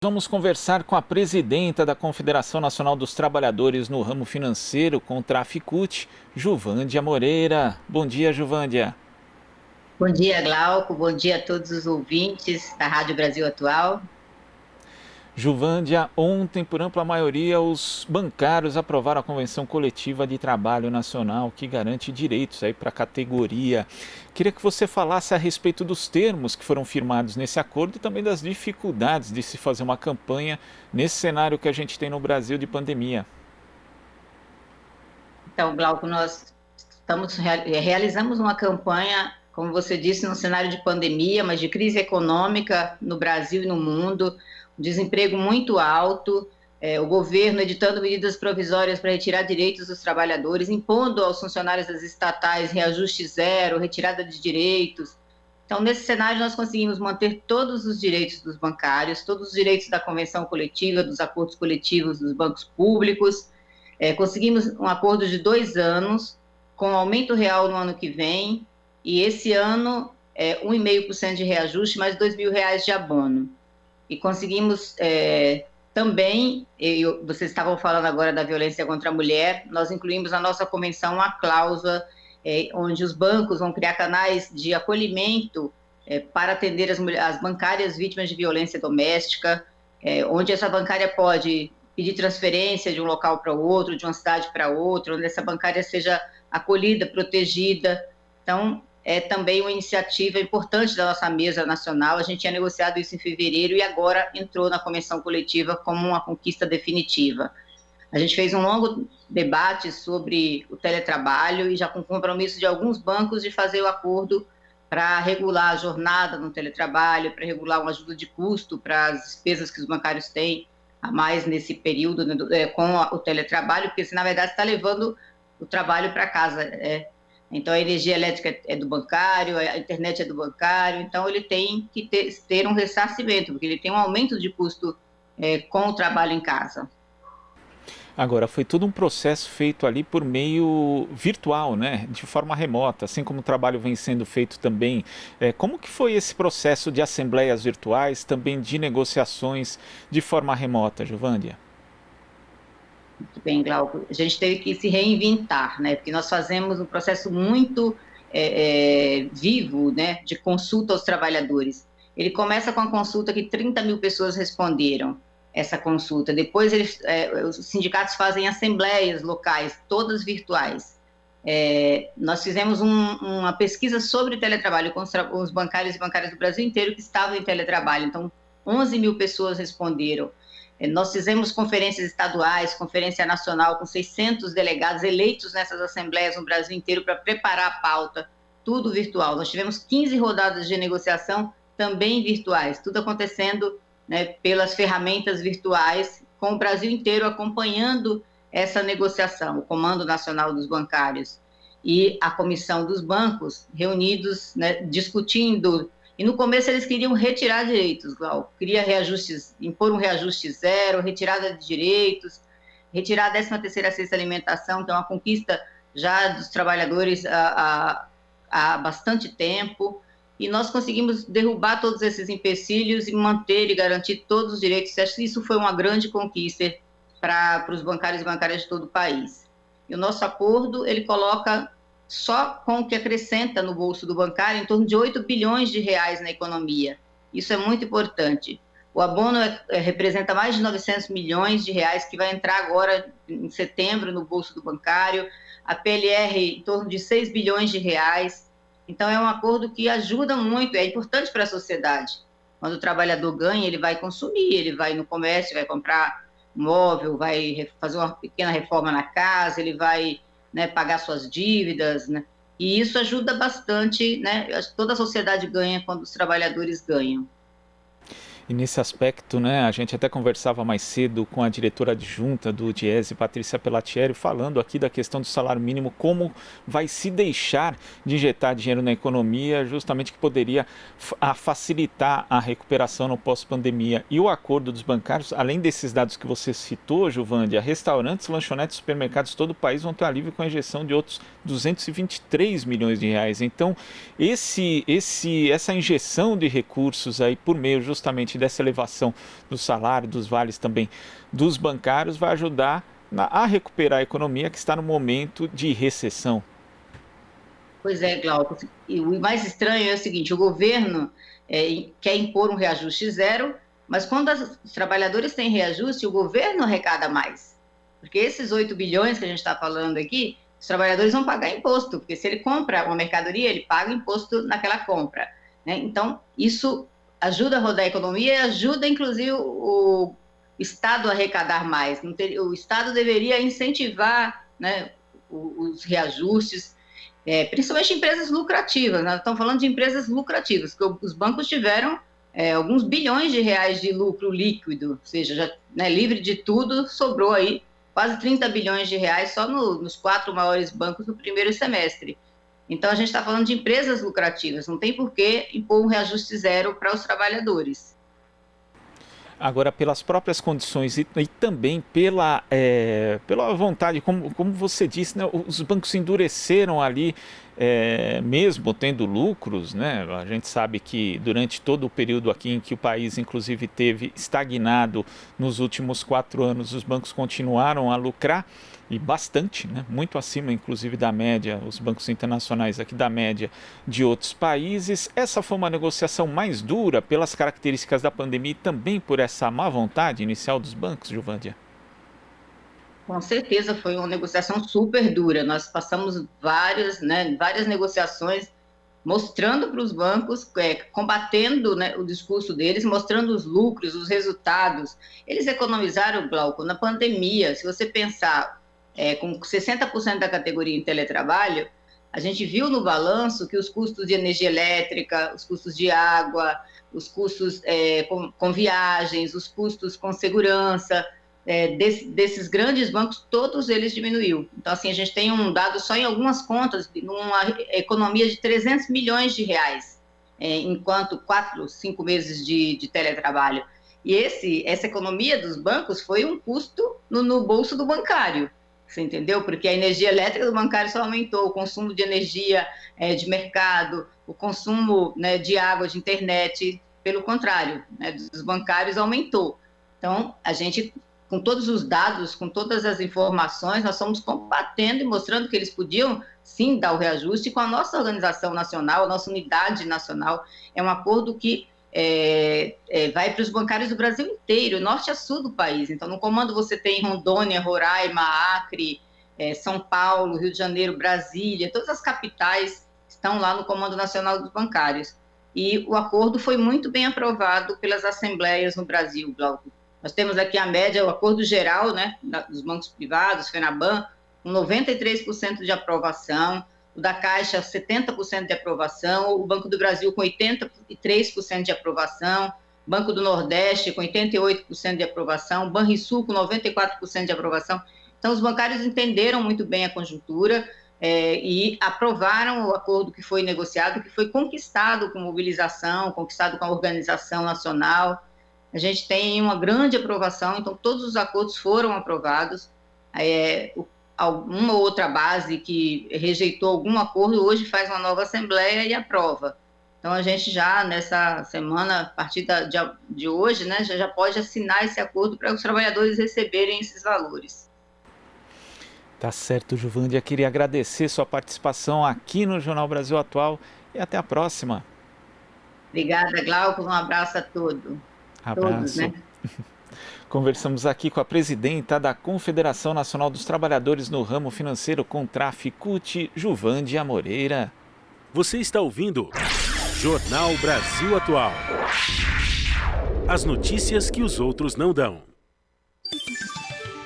Vamos conversar com a presidenta da Confederação Nacional dos Trabalhadores no ramo financeiro com Traficute, Juvândia Moreira. Bom dia, Juvândia. Bom dia, Glauco. Bom dia a todos os ouvintes da Rádio Brasil Atual. Juvândia, ontem, por ampla maioria, os bancários aprovaram a Convenção Coletiva de Trabalho Nacional, que garante direitos aí para a categoria. Queria que você falasse a respeito dos termos que foram firmados nesse acordo e também das dificuldades de se fazer uma campanha nesse cenário que a gente tem no Brasil de pandemia. Então, Glauco, nós realizamos uma campanha, como você disse, num cenário de pandemia, mas de crise econômica no Brasil e no mundo, um desemprego muito alto, o governo editando medidas provisórias para retirar direitos dos trabalhadores, impondo aos funcionários das estatais reajuste zero, retirada de direitos. Então, nesse cenário, nós conseguimos manter todos os direitos dos bancários, todos os direitos da convenção coletiva, dos acordos coletivos dos bancos públicos. Conseguimos um acordo de 2 anos, com aumento real no ano que vem, e esse ano 1,5% de reajuste, mais R$ 2.000 de abono. E conseguimos também, vocês estavam falando agora da violência contra a mulher, nós incluímos na nossa convenção uma cláusula onde os bancos vão criar canais de acolhimento para atender as bancárias vítimas de violência doméstica, onde essa bancária pode pedir transferência de um local para outro, de uma cidade para outra, onde essa bancária seja acolhida, protegida. Então, é também uma iniciativa importante da nossa mesa nacional. A gente tinha negociado isso em fevereiro e agora entrou na convenção coletiva como uma conquista definitiva. A gente fez um longo debate sobre o teletrabalho e já com compromisso de alguns bancos de fazer o acordo para regular a jornada no teletrabalho, para regular uma ajuda de custo para as despesas que os bancários têm a mais nesse período com o teletrabalho, porque se na verdade está levando o trabalho para casa. Então a energia elétrica é do bancário, a internet é do bancário, então ele tem que ter um ressarcimento, porque ele tem um aumento de custo com o trabalho em casa. Agora, foi todo um processo feito ali por meio virtual, né? De forma remota, assim como o trabalho vem sendo feito também. Como que foi esse processo de assembleias virtuais, também de negociações de forma remota, Juvândia? Muito bem, Glauco. A gente teve que se reinventar, né? Porque nós fazemos um processo muito vivo, né? De consulta aos trabalhadores. Ele começa com a consulta que 30.000 pessoas responderam essa consulta. Depois os sindicatos fazem assembleias locais, todas virtuais. Nós fizemos uma pesquisa sobre teletrabalho com os bancários e bancárias do Brasil inteiro que estavam em teletrabalho. Então, 11.000 pessoas responderam. Nós fizemos conferências estaduais, conferência nacional, com 600 delegados eleitos nessas assembleias no Brasil inteiro para preparar a pauta, tudo virtual. Nós tivemos 15 rodadas de negociação também virtuais, tudo acontecendo, né, pelas ferramentas virtuais, com o Brasil inteiro acompanhando essa negociação, o Comando Nacional dos Bancários e a Comissão dos Bancos, reunidos, né, discutindo. E no começo eles queriam retirar direitos, Glauco, queria reajustes, impor um reajuste zero, retirada de direitos, retirar a 13ª cesta alimentação, que é uma conquista já dos trabalhadores há bastante tempo, e nós conseguimos derrubar todos esses empecilhos e manter e garantir todos os direitos. Acho que isso foi uma grande conquista para os bancários e bancárias de todo o país. E o nosso acordo, ele coloca só com o que acrescenta no bolso do bancário em torno de 8 bilhões de reais na economia. Isso é muito importante. O abono representa mais de 900 milhões de reais que vai entrar agora em setembro no bolso do bancário, a PLR em torno de 6 bilhões de reais. Então é um acordo que ajuda muito, é importante para a sociedade. Quando o trabalhador ganha, ele vai consumir, ele vai no comércio, vai comprar móvel, vai fazer uma pequena reforma na casa, ele vai, né, pagar suas dívidas, né? E isso ajuda bastante, né? Toda a sociedade ganha quando os trabalhadores ganham. E nesse aspecto, né, a gente até conversava mais cedo com a diretora adjunta do Diese, Patrícia Pellatieri, falando aqui da questão do salário mínimo, como vai se deixar de injetar dinheiro na economia, justamente que poderia facilitar a recuperação no pós-pandemia. E o acordo dos bancários, além desses dados que você citou, Juvândia, restaurantes, lanchonetes, supermercados, todo o país vão ter alívio com a injeção de outros 223 milhões de reais. Então, essa injeção de recursos aí por meio justamente dessa elevação do salário, dos vales também dos bancários, vai ajudar a recuperar a economia que está no momento de recessão. Pois é, Glauco. E o mais estranho é o seguinte: o governo quer impor um reajuste zero, mas quando os trabalhadores têm reajuste, o governo arrecada mais. Porque esses 8 bilhões que a gente está falando aqui, os trabalhadores vão pagar imposto, porque se ele compra uma mercadoria, ele paga imposto naquela compra, né? Então, isso ajuda a rodar a economia e ajuda, inclusive, o Estado a arrecadar mais. O Estado deveria incentivar, né, os reajustes, principalmente empresas lucrativas. Nós estamos falando de empresas lucrativas, porque os bancos tiveram alguns bilhões de reais de lucro líquido, ou seja, já, né, livre de tudo, sobrou aí quase 30 bilhões de reais só nos 4 maiores bancos no primeiro semestre. Então, a gente está falando de empresas lucrativas, não tem por que impor um reajuste zero para os trabalhadores. Agora, pelas próprias condições e também pela vontade, como você disse, né, os bancos endureceram ali, mesmo tendo lucros, né? A gente sabe que durante todo o período aqui em que o país, inclusive, teve estagnado nos últimos 4 anos, os bancos continuaram a lucrar, e bastante, né? Muito acima, inclusive, da média, os bancos internacionais aqui da média de outros países. Essa foi uma negociação mais dura pelas características da pandemia e também por essa má vontade inicial dos bancos, Juvândia? Com certeza foi uma negociação super dura. Nós passamos várias negociações mostrando para os bancos, combatendo, né, o discurso deles, mostrando os lucros, os resultados. Eles economizaram, Glauco, na pandemia. Se você pensar com 60% da categoria em teletrabalho, a gente viu no balanço que os custos de energia elétrica, os custos de água, os custos com viagens, os custos com segurança, desses grandes bancos, todos eles diminuiu. Então, assim, a gente tem um dado só em algumas contas, uma economia de 300 milhões de reais, enquanto 4, 5 meses de teletrabalho. E essa economia dos bancos foi um custo no bolso do bancário. Você entendeu? Porque a energia elétrica do bancário só aumentou, o consumo de energia de mercado, o consumo, né, de água, de internet, pelo contrário, né, dos bancários aumentou. Então, a gente, com todos os dados, com todas as informações, nós estamos combatendo e mostrando que eles podiam, sim, dar o reajuste com a nossa organização nacional, a nossa unidade nacional. É um acordo que vai para os bancários do Brasil inteiro, norte a sul do país. Então, no comando você tem Rondônia, Roraima, Acre, São Paulo, Rio de Janeiro, Brasília, todas as capitais estão lá no Comando Nacional dos Bancários. E o acordo foi muito bem aprovado pelas assembleias no Brasil, Glauco. Nós temos aqui a média, o acordo geral, né, dos bancos privados, FENABAN, com 93% de aprovação, o da Caixa 70% de aprovação, o Banco do Brasil com 83% de aprovação, Banco do Nordeste com 88% de aprovação, Banrisul com 94% de aprovação. Então, os bancários entenderam muito bem a conjuntura e aprovaram o acordo que foi negociado, que foi conquistado com mobilização, conquistado com a organização nacional. A gente tem uma grande aprovação, então todos os acordos foram aprovados. Uma ou outra base que rejeitou algum acordo, hoje faz uma nova assembleia e aprova. Então, a gente já, nessa semana, a partir de hoje, né, já pode assinar esse acordo para os trabalhadores receberem esses valores. Tá certo, Juvândia. Queria agradecer sua participação aqui no Jornal Brasil Atual e até a próxima. Obrigada, Glauco. Um abraço a todos. Abraço. Todos, né? Conversamos aqui com a presidenta da Confederação Nacional dos Trabalhadores no Ramo Financeiro Contraficute, Juvândia Moreira. Você está ouvindo Jornal Brasil Atual. As notícias que os outros não dão.